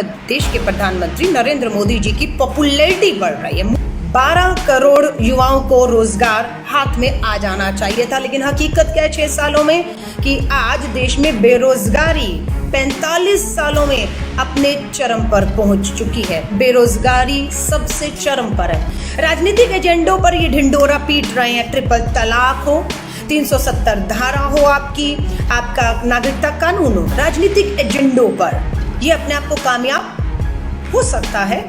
देश के प्रधानमंत्री नरेंद्र मोदी जी की पॉपुलैरिटी बढ़ रही है। 12 करोड़ युवाओं को रोजगार हाथ में आ जाना चाहिए था, लेकिन हकीकत क्या है 6 सालों में कि आज देश में बेरोजगारी 45 सालों में अपने चरम पर पहुंच चुकी है। बेरोजगारी सबसे चरम पर है। राजनीतिक एजेंडों पर ये ढिंडोरा पीट रहे हैं। ट्रिपल तलाक हो, 370 धारा हो, आपका नागरिकता कानून हो, राजनीतिक एजेंडों पर ये अपने आप को कामयाब हो सकता है।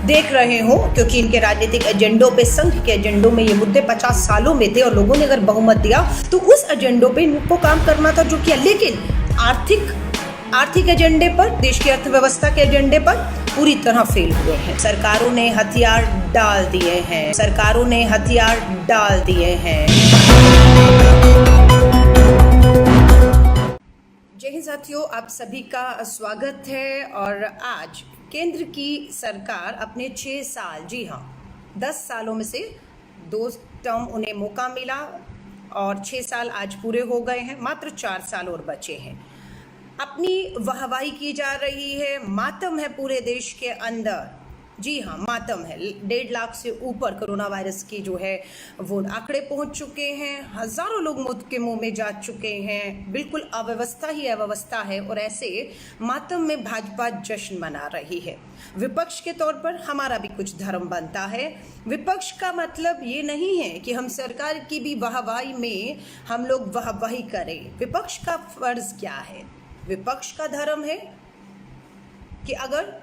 देख रहे हो, क्योंकि इनके राजनीतिक एजेंडों पे, संघ के एजेंडों में ये मुद्दे 50 सालों में थे और लोगों ने अगर बहुमत दिया तो उस एजेंडों पे इनको काम करना था जो किया। लेकिन आर्थिक एजेंडे पर, देश की अर्थव्यवस्था के एजेंडे पर पूरी तरह फेल हुए हैं। सरकारों ने हथियार डाल दिए हैं। जय हिंद साथियों, आप सभी का स्वागत है। और आज केंद्र की सरकार अपने 6 साल, जी हाँ 10 सालों में से 2 टर्म उन्हें मौका मिला और 6 साल आज पूरे हो गए हैं, मात्र 4 साल और बचे हैं। अपनी वाहवाही की जा रही है, मातम है पूरे देश के अंदर। जी हाँ, मातम है। 1.5 लाख से ऊपर कोरोना वायरस की जो है वो आंकड़े पहुंच चुके हैं। हजारों लोग मौत के मुंह में जा चुके हैं। बिल्कुल अव्यवस्था ही अव्यवस्था है। और ऐसे मातम में भाजपा जश्न मना रही है। विपक्ष के तौर पर हमारा भी कुछ धर्म बनता है। विपक्ष का मतलब ये नहीं है कि हम सरकार की भी वाहवाही में हम लोग वाहवाही करें। विपक्ष का फर्ज क्या है? विपक्ष का धर्म है कि अगर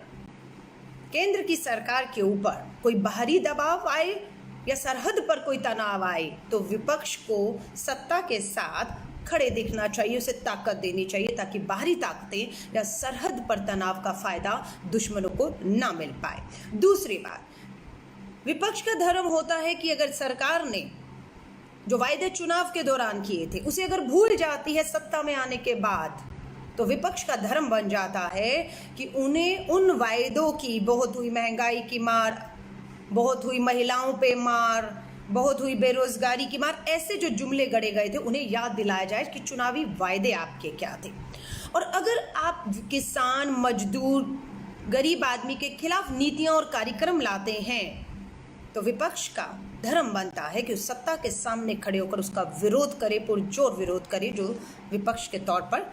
केंद्र की सरकार के ऊपर कोई बाहरी दबाव आए या सरहद पर कोई तनाव आए तो विपक्ष को सत्ता के साथ खड़े दिखना चाहिए, उसे ताकत देनी चाहिए ताकि बाहरी ताकतें या सरहद पर तनाव का फायदा दुश्मनों को ना मिल पाए। दूसरी बात, विपक्ष का धर्म होता है कि अगर सरकार ने जो वायदे चुनाव के दौरान किए थे उसे अगर भूल जाती है सत्ता में आने के बाद, तो विपक्ष का धर्म बन जाता है कि उन्हें उन वायदों की, बहुत हुई महंगाई की मार, बहुत हुई महिलाओं पे मार, बहुत हुई बेरोजगारी की मार, ऐसे जो जुमले गढ़े गए थे उन्हें याद दिलाया जाए कि चुनावी वायदे आपके क्या थे। और अगर आप किसान, मजदूर, गरीब आदमी के खिलाफ नीतियां और कार्यक्रम लाते हैं तो विपक्ष का धर्म बनता है कि उस सत्ता के सामने खड़े होकर उसका विरोध करे, पुरजोर विरोध करे, जो विपक्ष के तौर पर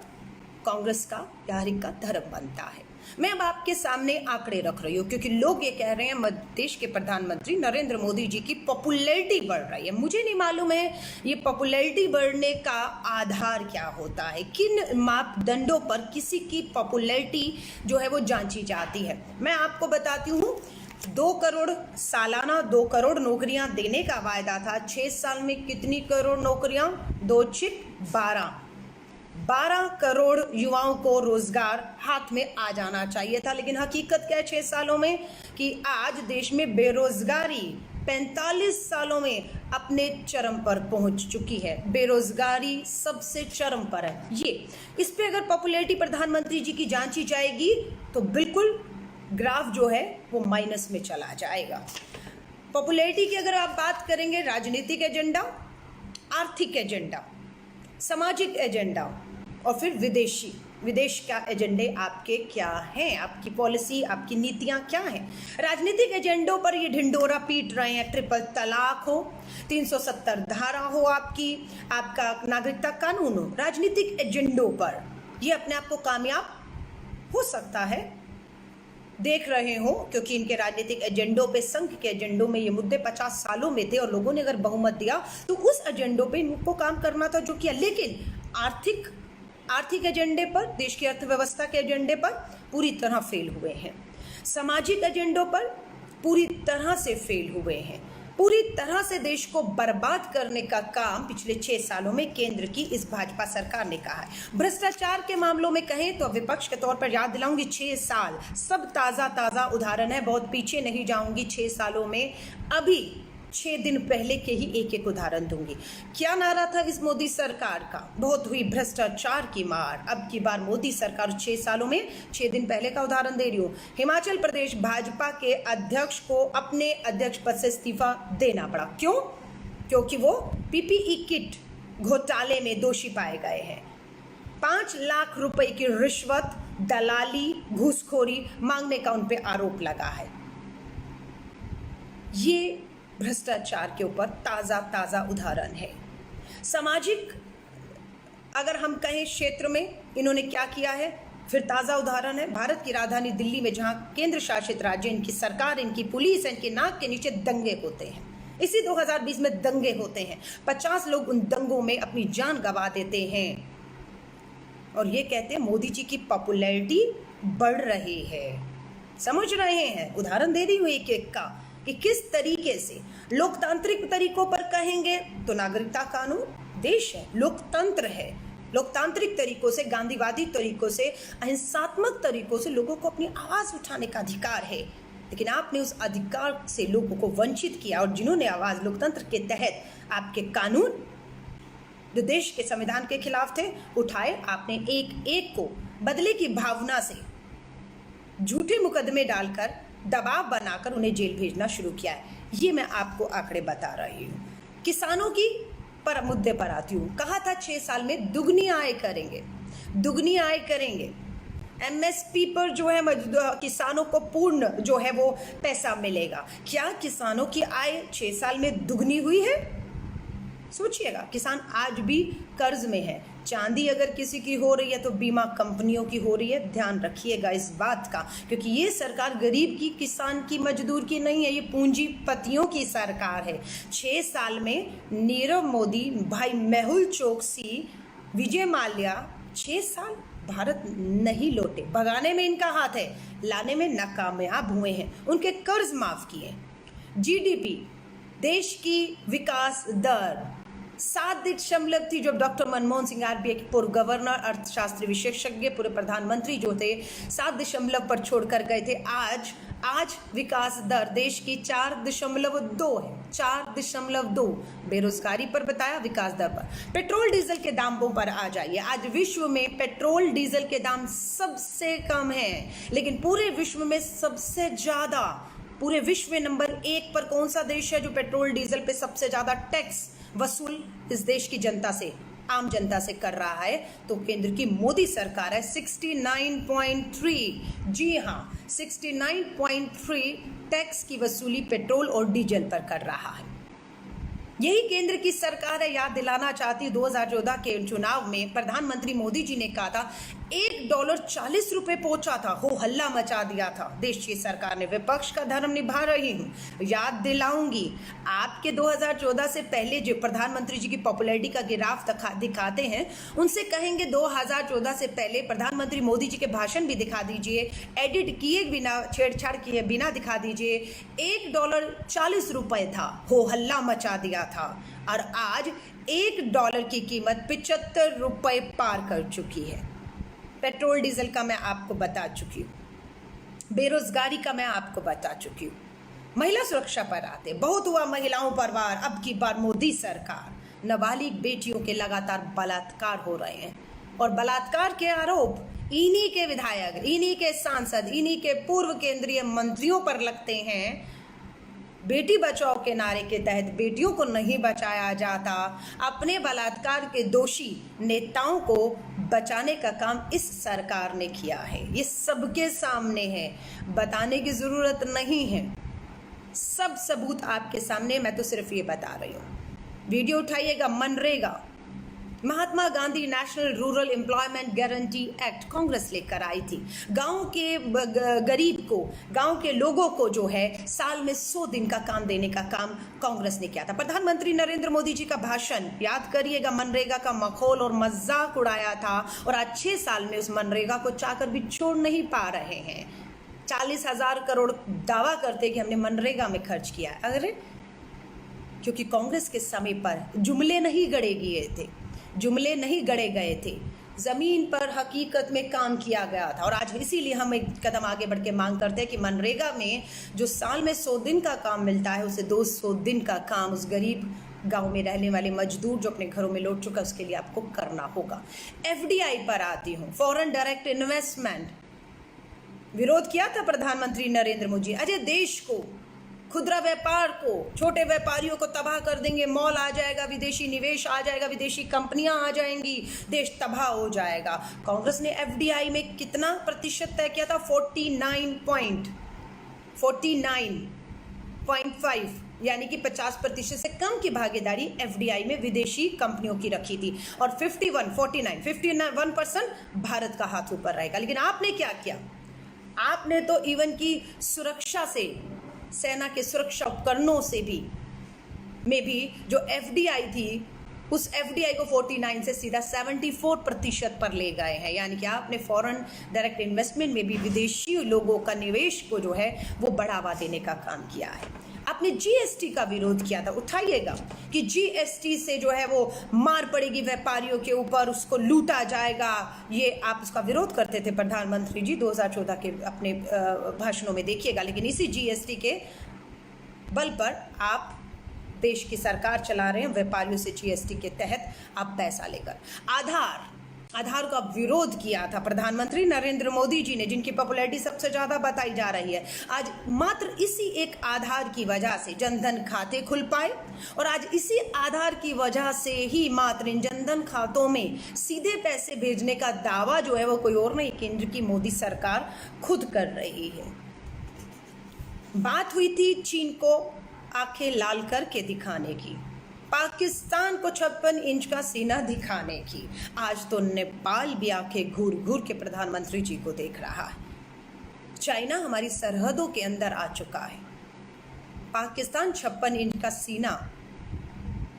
कांग्रेस का, नागरिक का धर्म बनता है। मैं अब आपके सामने आंकड़े रख रही हूँ क्योंकि लोग ये कह रहे हैं देश के प्रधानमंत्री नरेंद्र मोदी जी की पॉपुलैरिटी बढ़ रही है। मुझे नहीं मालूम है ये पॉपुलैरिटी बढ़ने का आधार क्या होता है, किन मापदंडों पर किसी की पॉपुलैरिटी जो है वो जांची जाती है। मैं आपको बताती हूँ, 2 करोड़ सालाना 2 करोड़ नौकरियां देने का वायदा था। 6 साल में कितनी करोड़ नौकरियां? 2 छिक 12 करोड़ युवाओं को रोजगार हाथ में आ जाना चाहिए था, लेकिन हकीकत क्या है 6 सालों में कि आज देश में बेरोजगारी 45 सालों में अपने चरम पर पहुंच चुकी है। बेरोजगारी सबसे चरम पर है। इस पे अगर पॉपुलैरिटी प्रधानमंत्री जी की जांची जाएगी तो बिल्कुल ग्राफ जो है वो माइनस में चला जाएगा। पॉपुलैरिटी की अगर आप बात करेंगे, राजनीतिक एजेंडा, आर्थिक एजेंडा, सामाजिक एजेंडा और फिर विदेश का एजेंडे आपके क्या हैं, आपकी पॉलिसी, आपकी नीतियां क्या हैं। राजनीतिक एजेंडों पर ये ढिंडोरा पीट रहे हैं। ट्रिपल तलाक हो, 370 धारा हो, आपका नागरिकता कानून हो, राजनीतिक एजेंडों पर ये अपने आप को कामयाब हो सकता है। देख रहे हो, क्योंकि इनके राजनीतिक एजेंडों पे, संघ के एजेंडों में ये मुद्दे 50 सालों में थे और लोगों ने अगर बहुमत दिया तो उस एजेंडों पे इनको काम करना था जो किया। लेकिन आर्थिक एजेंडे पर, देश की अर्थव्यवस्था के एजेंडे पर पूरी तरह फेल हुए हैं। सामाजिक एजेंडों पर पूरी तरह से फेल हुए हैं। पूरी तरह से देश को बर्बाद करने का काम पिछले 6 सालों में केंद्र की इस भाजपा सरकार ने कहा है। भ्रष्टाचार के मामलों में कहें तो विपक्ष के तौर पर याद दिलाऊंगी, 6 साल सब ताज़ा उदाहरण है, बहुत पीछे नहीं जाऊंगी। 6 सालों में अभी 6 दिन पहले के ही एक उदाहरण दूंगी। क्या नारा था इस मोदी सरकार का? बहुत हुई भ्रष्टाचार की मार। अब की बार मोदी सरकार 6 सालों में, 6 दिन पहले का उदाहरण दे रही हूँ। हिमाचल प्रदेश भाजपा के अध्यक्ष को अपने अध्यक्ष पद से इस्तीफा देना पड़ा। क्यों? क्योंकि वो पीपीई किट घोटाले में दोषी पाए गए हैं। 5 लाख रुपए की रिश्वत दलाली, घूसखोरी मांगने का उन पे आरोप लगा है। ये भ्रष्टाचार के ऊपर ताज़ा उदाहरण है। सामाजिक अगर हम कहें क्षेत्र में इन्होंने क्या किया है, फिर ताज़ा उदाहरण है भारत की राजधानी दिल्ली में, जहां केंद्र शासित राज्य, इनकी सरकार, इनकी पुलिस, इनके नाक के नीचे दंगे होते हैं। इसी 2020 में दंगे होते हैं, 50 लोग उन दंगों में अपनी जान गंवा देते हैं और ये कहते हैं मोदी जी की पॉपुलैरिटी बढ़ रही है। समझ रहे हैं, उदाहरण दे दी हुई एक एक का कि किस तरीके से लोकतांत्रिक तरीकों पर कहेंगे तो नागरिकता कानून, देश है, लोकतंत्र है, लोकतांत्रिक तरीकों से, गांधीवादी तरीकों से, अहिंसात्मक तरीकों से लोगों को अपनी आवाज उठाने का अधिकार है। लेकिन आपने उस अधिकार से लोगों को वंचित किया और जिन्होंने आवाज लोकतंत्र के तहत आपके कानून जो देश के संविधान के खिलाफ थे उठाए, आपने एक एक को बदले की भावना से झूठे मुकदमे डालकर, दबाव बनाकर उन्हें जेल भेजना शुरू किया है। ये मैं आपको आंकड़े बता रही हूँ। किसानों की पर मुद्दे पर आती हूँ। कहा था 6 साल में दुगनी आय करेंगे, दुगनी आय करेंगे। एमएसपी पर जो है किसानों को पूर्ण जो है वो पैसा मिलेगा। क्या किसानों की आय 6 साल में दुगनी हुई है? सोचिएगा, किसान आज भी कर्ज में है। चांदी अगर किसी की हो रही है तो बीमा कंपनियों की हो रही है। ध्यान रखिएगा इस बात का, क्योंकि ये सरकार गरीब की, किसान की, मजदूर की नहीं है, ये पूंजीपतियों की सरकार है। 6 साल में नीरव मोदी, भाई मेहुल चोकसी, विजय माल्या 6 साल भारत नहीं लौटे। भगाने में इनका हाथ है, लाने में नाकामयाब हुए हैं। उनके कर्ज माफ किए। जीडीपी, देश की विकास दर 7.0 थी जब डॉक्टर मनमोहन सिंह, आरबीआई के पूर्व गवर्नर, अर्थशास्त्री विशेषज्ञ, पूरे प्रधानमंत्री जो थे 7 पर छोड़कर गए थे। आज विकास दर देश की 4.2 है, 4.2। बेरोजगारी पर बताया, विकास दर पर। पेट्रोल डीजल के दामों पर आ जाइए। आज विश्व में पेट्रोल डीजल के दाम सबसे कम है, लेकिन पूरे विश्व में सबसे ज्यादा, पूरे विश्व में नंबर 1 पर कौन सा देश है जो पेट्रोल डीजल पे सबसे ज्यादा टैक्स वसूल इस देश की जनता से, आम जनता से कर रहा है? तो केंद्र की मोदी सरकार है। 69.3, जी हाँ, 69.3 टैक्स की वसूली पेट्रोल और डीजल पर कर रहा है। यही केंद्र की सरकार है। याद दिलाना चाहती, 2014 के चुनाव में प्रधानमंत्री मोदी जी ने कहा था $1 40 पहुंचा था, हो हल्ला मचा दिया था। देश की सरकार ने विपक्ष का धर्म निभा रही हूँ। याद दिलाऊंगी, आपके 2014 से पहले जो प्रधानमंत्री जी की पॉपुलैरिटी का ग्राफ दिखाते हैं, उनसे कहेंगे 2014 से पहले प्रधानमंत्री मोदी जी के भाषण भी दिखा दीजिए, एडिट किए बिना, छेड़छाड़ किए बिना दिखा दीजिए। $1 40 था, हो हल्ला मचा दिया था, और आज $1 की कीमत ₹75 पार कर चुकी है। पेट्रोल डीजल का मैं आपको बता चुकी हूँ, बेरोजगारी का मैं आपको बता चुकी हूँ। महिला सुरक्षा पर आते, बहुत हुआ महिलाओं पर वार। अब की बार मोदी सरकार, नाबालिग बेटियों के लगातार बलात्कार हो रहे हैं, और बलात्कार के आरोप इन्हीं के विधायक, इन्हीं के सांसद, इन्हीं के पूर्व केंद्रीय मंत्रियों पर लगते हैं। बेटी बचाओ के नारे के तहत बेटियों को नहीं बचाया जाता। अपने बलात्कार के दोषी नेताओं को बचाने का काम इस सरकार ने किया है। ये सबके सामने है, बताने की जरूरत नहीं है, सब सबूत आपके सामने। मैं तो सिर्फ ये बता रही हूँ। वीडियो उठाइएगा। मनरेगा, Mahatma Gandhi national rural employment guarantee act Congress लेकर आई थी। गांव के गरीब को, गांव के लोगों को जो है साल में 100 दिन का काम देने का काम कांग्रेस ने किया था। प्रधानमंत्री नरेंद्र मोदी जी का भाषण याद करिएगा, मनरेगा का मखौल और मजाक उड़ाया था, और आज 6 साल में उस मनरेगा को चाहकर भी छोड़ नहीं पा रहे हैं। 40,000 करोड़ दावा करते कि हमने मनरेगा में खर्च किया। अरे, क्योंकि कांग्रेस के समय पर जुमले नहीं गढ़े गए थे, जुमले नहीं गढ़े गए थे, जमीन पर हकीकत में काम किया गया था। और आज इसीलिए हम एक कदम आगे बढ़ के मांग करते हैं कि मनरेगा में जो साल में 100 दिन का काम मिलता है, उसे 200 दिन का काम उस गरीब गांव में रहने वाले मजदूर जो अपने घरों में लौट चुका, उसके लिए आपको करना होगा। एफडीआई पर आती हूँ, फॉरेन डायरेक्ट इन्वेस्टमेंट। विरोध किया था प्रधानमंत्री नरेंद्र मोदी। अजय देश को खुदरा व्यापार को, छोटे व्यापारियों को तबाह कर देंगे, मॉल आ जाएगा, विदेशी निवेश आ जाएगा, विदेशी कंपनियां आ जाएंगी, देश तबाह हो जाएगा। कांग्रेस ने एफडीआई में कितना प्रतिशत तय किया था? 49.5, यानी कि 50% से कम की भागीदारी एफडीआई में विदेशी कंपनियों की रखी थी, और 51% भारत का हाथ ऊपर रहेगा। लेकिन आपने क्या किया? आपने तो इवन की सुरक्षा से, सेना के सुरक्षा उपकरणों से भी जो एफडीआई थी, उस एफडीआई को 49 से सीधा 74% पर ले गए हैं। यानी कि आपने फॉरेन डायरेक्ट इन्वेस्टमेंट में भी विदेशी लोगों का निवेश को जो है वो बढ़ावा देने का काम किया है। आपने जीएसटी का विरोध किया था, उठाइएगा कि जीएसटी से जो है वो मार पड़ेगी व्यापारियों के ऊपर, उसको लूटा जाएगा, ये आप उसका विरोध करते थे प्रधानमंत्री जी 2014 के अपने भाषणों में, देखिएगा। लेकिन इसी जीएसटी के बल पर आप देश की सरकार चला रहे हैं, व्यापारियों से जीएसटी के तहत आप पैसा लेकर। आधार का विरोध किया था प्रधानमंत्री नरेंद्र मोदी जी ने, जिनकी पॉपुलैरिटी सबसे ज्यादा बताई जा रही है। आज मात्र इसी एक आधार की वजह से जनधन खाते खुल पाए, और आज इसी आधार की वजह से ही मात्र इन जनधन खातों में सीधे पैसे भेजने का दावा जो है वो कोई और नहीं, केंद्र की मोदी सरकार खुद कर रही है। बात हुई थी चीन को आंखें लाल करके दिखाने की, पाकिस्तान को 56 इंच का सीना दिखाने की। आज तो नेपाल भी आंखें घूर घूर के प्रधानमंत्री जी को देख रहा है। चाइना हमारी सरहदों के अंदर आ चुका है। पाकिस्तान 56 इंच का सीना,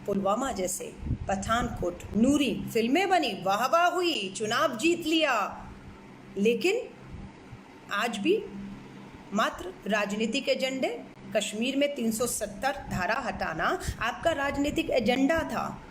पुलवामा जैसे, पठानकोट, नूरी फिल्में बनी, वाह वाह हुई, चुनाव जीत लिया, लेकिन आज भी मात्र राजनीतिक एजेंडे। कश्मीर में 370 धारा हटाना आपका राजनीतिक एजेंडा था।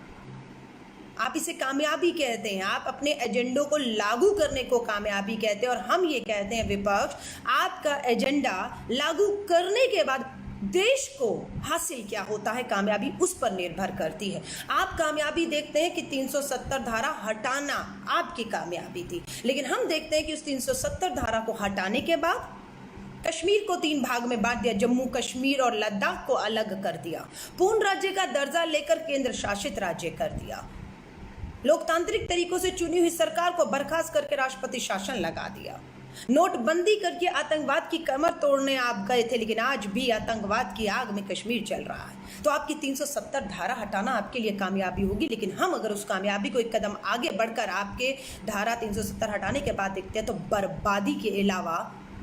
आप इसे कामयाबी कहते हैं, आप अपने एजेंडों को लागू करने को कामयाबी कहते हैं, और हम ये कहते हैं विपक्ष, आपका एजेंडा लागू करने के बाद देश को हासिल क्या होता है, कामयाबी उस पर निर्भर करती है। आप कामयाबी देखते हैं कि 370 धारा हटाना आपकी कामयाबी थी, लेकिन हम देखते हैं कि उस 370 धारा को हटाने के बाद कश्मीर को 3 भाग में बांट दिया, जम्मू कश्मीर और लद्दाख को अलग कर दिया, पूर्ण राज्य का दर्जा लेकर केंद्र शासित राज्य कर दिया, लोकतांत्रिक तरीकों से चुनी हुई सरकार को बर्खास्त करके राष्ट्रपति शासन लगा दिया, नोटबंदी करके आतंकवाद की कमर तोड़ने आप गए थे, लेकिन आज भी आतंकवाद की आग में कश्मीर चल रहा है। तो आपकी 370 धारा हटाना आपके लिए कामयाबी होगी, लेकिन हम अगर उस कामयाबी को एक कदम आगे बढ़कर आपके धारा 370 हटाने के बाद देखते हैं तो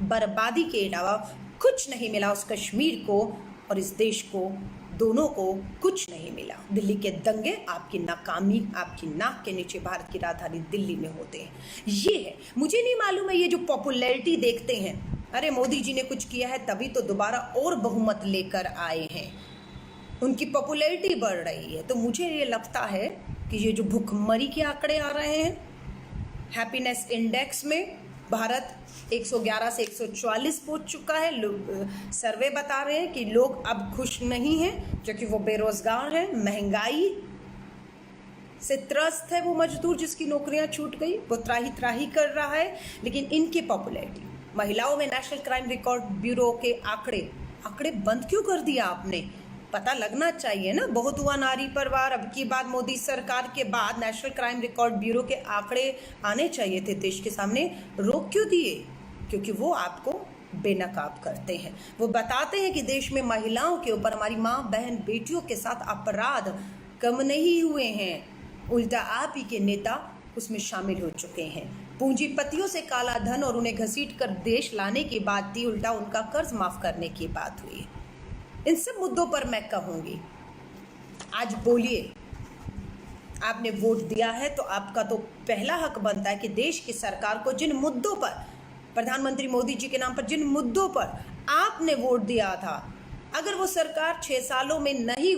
बर्बादी के अलावा कुछ नहीं मिला उस कश्मीर को और इस देश को, दोनों को कुछ नहीं मिला। दिल्ली के दंगे आपकी नाकामी, आपकी नाक के नीचे भारत की राजधानी दिल्ली में होते हैं। ये है, मुझे नहीं मालूम है ये जो पॉपुलैरिटी देखते हैं, अरे मोदी जी ने कुछ किया है तभी तो दोबारा और बहुमत लेकर आए हैं, उनकी पॉपुलैरिटी बढ़ रही है। तो मुझे ये लगता है कि ये जो भुखमरी के आंकड़े आ रहे हैं, हैप्पीनेस इंडेक्स में भारत 111 से 144 पहुंच चुका है। सर्वे बता रहे हैं कि लोग अब खुश नहीं हैं, क्योंकि वो बेरोजगार हैं, महंगाई से त्रस्त है वो मजदूर जिसकी नौकरियां छूट गई, वो त्राही कर रहा है। लेकिन इनकी पॉपुलैरिटी, महिलाओं में नेशनल क्राइम रिकॉर्ड ब्यूरो के आंकड़े बंद क्यों कर दिया आपने? पता लगना चाहिए ना, बहुत हुआ नारी पर वार। अब की बात मोदी सरकार के बाद नेशनल क्राइम रिकॉर्ड ब्यूरो के आंकड़े आने चाहिए थे देश के सामने, रोक क्यों दिए? क्योंकि वो आपको बेनकाब करते हैं। वो बताते हैं कि देश में महिलाओं के ऊपर, हमारी माँ बहन बेटियों के साथ अपराध कम नहीं हुए हैं, उल्टा आप ही के नेता उसमें शामिल हो चुके हैं। पूंजीपतियों से काला धन और उन्हें घसीट कर देश लाने की बात थी, उल्टा उनका कर्ज माफ करने की बात हुई। इन सब मुद्दों पर मैं कहूंगी, आज बोलिए, आपने वोट दिया है तो आपका तो पहला हक बनता है कि देश की सरकार को जिन मुद्दों पर, प्रधानमंत्री मोदी जी के नाम पर जिन मुद्दों पर आपने वोट दिया था, अगर वो सरकार 6 सालों में नहीं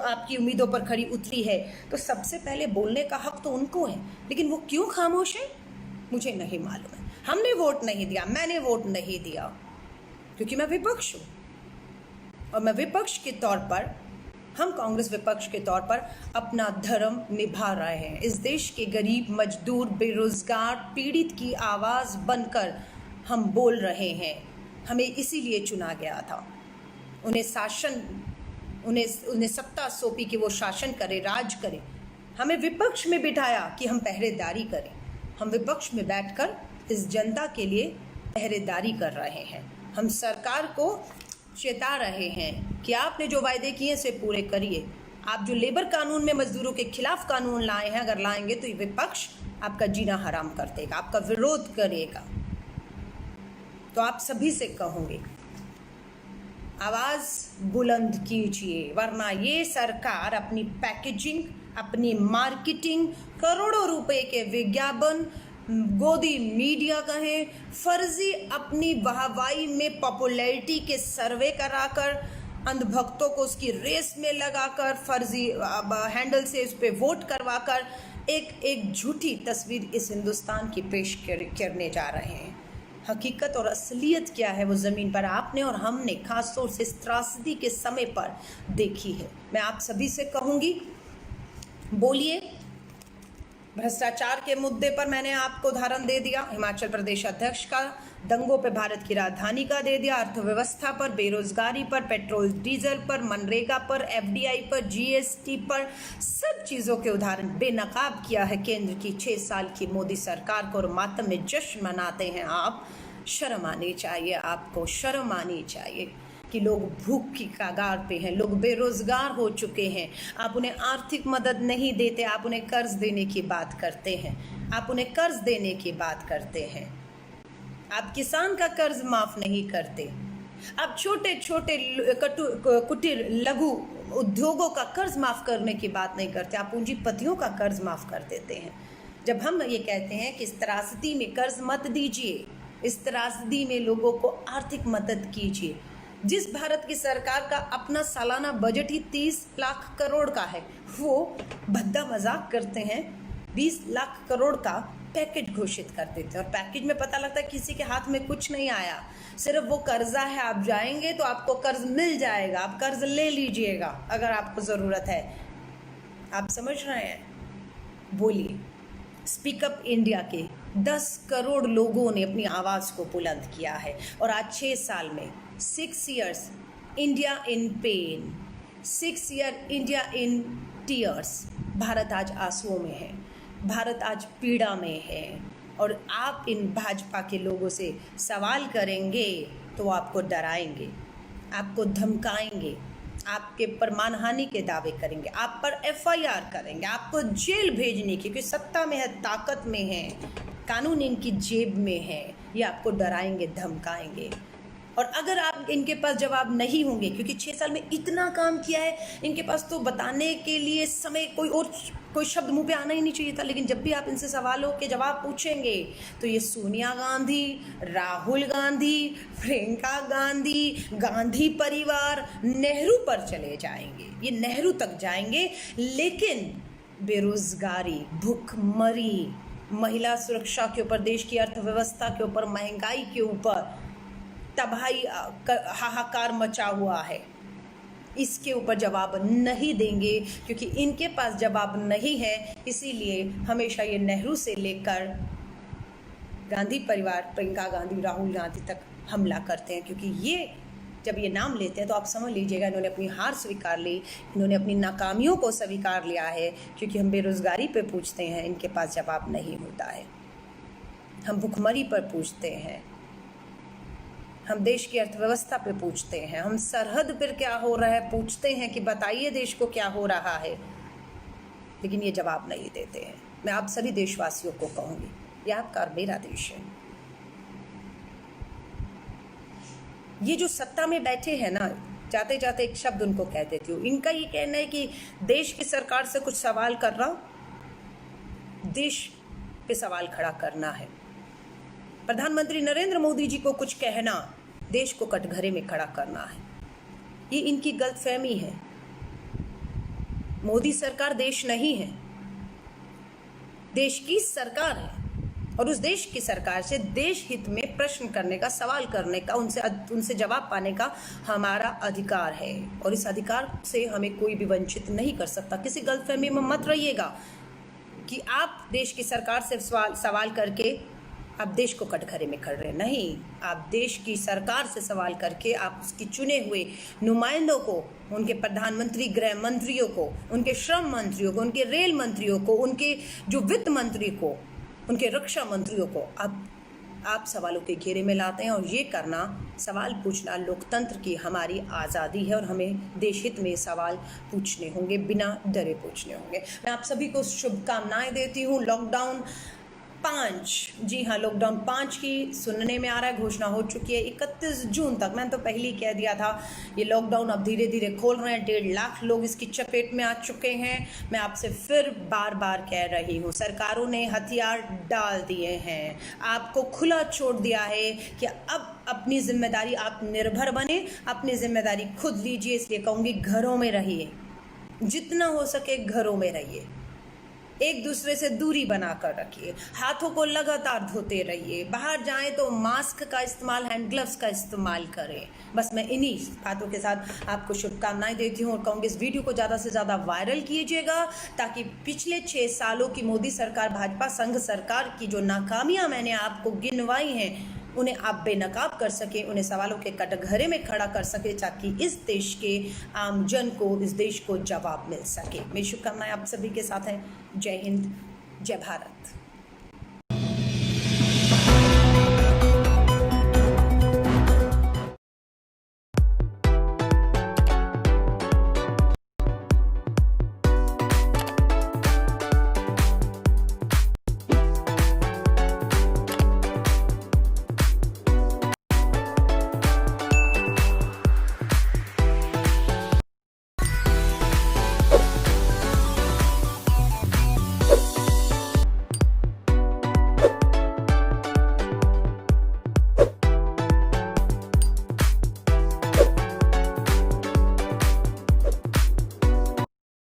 आपकी उम्मीदों पर खरी उतरी है तो सबसे पहले बोलने का हक तो उनको है। लेकिन वो क्यों खामोश है, मुझे नहीं मालूम है। हमने वोट नहीं दिया, मैंने वोट नहीं दिया क्योंकि मैं विपक्ष हूँ, और मैं विपक्ष के तौर पर, हम कांग्रेस विपक्ष के तौर पर अपना धर्म निभा रहे हैं। इस देश के गरीब, मजदूर, बेरोजगार, पीड़ित की आवाज़ बनकर हम बोल रहे हैं। हमें इसीलिए चुना गया था। उन्हें शासन उन्हें सत्ता सौंपी कि वो शासन करे, राज करे। हमें विपक्ष में बिठाया कि हम पहरेदारी करें। हम विपक्ष में बैठकर इस जनता के लिए पहरेदारी कर रहे हैं। हम सरकार को चेता रहे हैं कि आपने जो वायदे किए उसे पूरे करिए। आप जो लेबर कानून में मजदूरों के खिलाफ कानून लाए हैं, अगर लाएंगे तो ये विपक्ष आपका जीना हराम कर देगा, आपका विरोध करेगा। तो आप सभी से कहूँगी, आवाज़ बुलंद कीजिए, वरना ये सरकार अपनी पैकेजिंग, अपनी मार्केटिंग, करोड़ों रुपए के विज्ञापन, गोदी मीडिया कहें, फर्जी अपनी वाहवाही में पॉपुलैरिटी के सर्वे कराकर, अंधभक्तों को उसकी रेस में लगाकर, फर्जी हैंडल से उस पर वोट करवाकर एक झूठी तस्वीर इस हिंदुस्तान की पेश करने जा रहे हैं। हकीकत और असलियत क्या है वो ज़मीन पर आपने और हमने खास तौर से इस त्रासदी के समय पर देखी है। मैं आप सभी से कहूँगी, बोलिए। भ्रष्टाचार के मुद्दे पर मैंने आपको उदाहरण दे दिया, हिमाचल प्रदेश अध्यक्ष का, दंगों पे भारत की राजधानी का दे दिया, अर्थव्यवस्था पर, बेरोजगारी पर, पेट्रोल डीजल पर, मनरेगा पर, एफडीआई पर, जीएसटी पर, सब चीज़ों के उदाहरण बेनकाब किया है केंद्र की 6 साल की मोदी सरकार को। और मातम में जश्न मनाते हैं आप। शर्म आनी चाहिए आपको, शर्म आनी चाहिए कि लोग भूख की कगार पे हैं, लोग बेरोजगार हो चुके हैं। आप उन्हें आर्थिक मदद नहीं देते, आप उन्हें कर्ज देने की बात करते हैं, आप उन्हें कर्ज देने की बात करते हैं। आप किसान का कर्ज माफ नहीं करते, आप छोटे छोटे कुटीर लघु उद्योगों का कर्ज माफ करने की बात नहीं करते, आप पूंजीपतियों का कर्ज माफ कर देते हैं। जब हम ये कहते हैं कि इस त्रासदी में कर्ज मत दीजिए, इस त्रासदी में लोगों को आर्थिक मदद कीजिए। जिस भारत की सरकार का अपना सालाना बजट ही 30 लाख करोड़ का है, वो भद्दा मजाक करते हैं, 20 लाख करोड़ का पैकेज घोषित कर देते हैं। और पैकेज में पता लगता है किसी के हाथ में कुछ नहीं आया, सिर्फ वो कर्जा है। आप जाएंगे तो आपको कर्ज मिल जाएगा, आप कर्ज ले लीजिएगा अगर आपको ज़रूरत है। आप समझ रहे हैं? बोलिए। स्पीकअप इंडिया के 10 करोड़ लोगों ने अपनी आवाज़ को बुलंद किया है। और आज 6 साल में 6 years India in pen, 6 year India in tears. Bharat आज आंसुओं में है, भारत आज पीड़ा में है। और आप इन भाजपा के लोगों से सवाल करेंगे तो आपको डराएंगे, आपको धमकाएंगे, आपके पर मानहानि के दावे करेंगे, आप पर एफआईआर करेंगे, आपको जेल भेजने की, क्योंकि सत्ता में है, ताकत में है, कानून इनकी जेब में है। ये आपको डराएंगे, धमकाएंगे। और अगर आप इनके पास जवाब नहीं होंगे, क्योंकि 6 साल में इतना काम किया है, इनके पास तो बताने के लिए समय कोई शब्द मुंह पे आना ही नहीं चाहिए था। लेकिन जब भी आप इनसे सवालों के जवाब पूछेंगे तो ये सोनिया गांधी, राहुल गांधी, प्रियंका गांधी, गांधी परिवार, नेहरू पर चले जाएंगे, ये नेहरू तक जाएंगे। लेकिन बेरोजगारी, भूखमरी, महिला सुरक्षा के ऊपर, देश की अर्थव्यवस्था के ऊपर, महंगाई के ऊपर तबाही, हाहाकार मचा हुआ है, इसके ऊपर जवाब नहीं देंगे, क्योंकि इनके पास जवाब नहीं है। इसीलिए हमेशा ये नेहरू से लेकर गांधी परिवार, प्रियंका गांधी, राहुल गांधी तक हमला करते हैं। क्योंकि ये जब ये नाम लेते हैं तो आप समझ लीजिएगा इन्होंने अपनी हार स्वीकार ली, इन्होंने अपनी नाकामियों को स्वीकार लिया है। क्योंकि हम बेरोजगारी पे पूछते हैं, इनके पास जवाब नहीं होता है। हम भुखमरी पर पूछते हैं, हम देश की अर्थव्यवस्था पे पूछते हैं, हम सरहद पर क्या हो रहा है पूछते हैं कि बताइए देश को क्या हो रहा है। लेकिन ये जवाब नहीं देते हैं। मैं आप सभी देशवासियों को कहूँगी, ये आपका और मेरा देश है। ये जो सत्ता में बैठे हैं ना, जाते जाते एक शब्द उनको कह देती हूँ। इनका ये कहना है कि देश की सरकार से कुछ सवाल कर रहा, देश पे सवाल खड़ा करना है। प्रधानमंत्री नरेंद्र मोदी जी को कुछ कहना, देश को कटघरे में खड़ा करना है। ये इनकी गलतफहमी है। मोदी सरकार देश नहीं है, देश की सरकार है। और उस देश की सरकार से देश हित में प्रश्न करने का, सवाल करने का, उनसे जवाब पाने का हमारा अधिकार है। और इस अधिकार से हमें कोई भी वंचित नहीं कर सकता। किसी गलतफहमी में मत रहिएगा कि आप देश की सरकार से सवाल करके आप देश को कटघरे में कर रहे हैं। नहीं, आप देश की सरकार से सवाल करके आप उसकी चुने हुए नुमाइंदों को, उनके प्रधानमंत्री, गृह मंत्रियों को, उनके श्रम मंत्रियों को, उनके रेल मंत्रियों को, उनके जो वित्त मंत्री को, उनके रक्षा मंत्रियों को आप सवालों के घेरे में लाते हैं। और ये करना, सवाल पूछना लोकतंत्र की हमारी आज़ादी है और हमें देश हित में सवाल पूछने होंगे, बिना डरे पूछने होंगे। मैं आप सभी को शुभकामनाएं देती हूँ। लॉकडाउन 5, जी हाँ, लॉकडाउन 5 की सुनने में आ रहा है, घोषणा हो चुकी है 31 जून तक। मैंने तो पहले ही कह दिया था ये लॉकडाउन अब धीरे धीरे खोल रहे हैं। 1.5 लाख लोग इसकी चपेट में आ चुके हैं। मैं आपसे फिर बार बार कह रही हूँ, सरकारों ने हथियार डाल दिए हैं, आपको खुला छोड़ दिया है कि अब अपनी जिम्मेदारी आप निर्भर बने, अपनी जिम्मेदारी खुद लीजिए। इसलिए कहूँगी, घरों में रहिए, जितना हो सके घरों में रहिए, एक दूसरे से दूरी बनाकर रखिए, हाथों को लगातार धोते रहिए, बाहर जाएं तो मास्क का इस्तेमाल, हैंड ग्लव्स का इस्तेमाल करें। बस मैं इन्हीं बातों के साथ आपको शुभकामनाएं देती हूँ और कहूँगी इस वीडियो को ज़्यादा से ज़्यादा वायरल कीजिएगा, ताकि पिछले 6 सालों की मोदी सरकार, भाजपा संघ सरकार की जो नाकामियां मैंने आपको गिनवाई हैं, उन्हें आप बेनकाब कर सके, उन्हें सवालों के कटघरे में खड़ा कर सके, ताकि इस देश के आम जन को, इस देश को जवाब मिल सके। मेरी शुभकामनाएं आप सभी के साथ हैं। जय हिंद, जय भारत।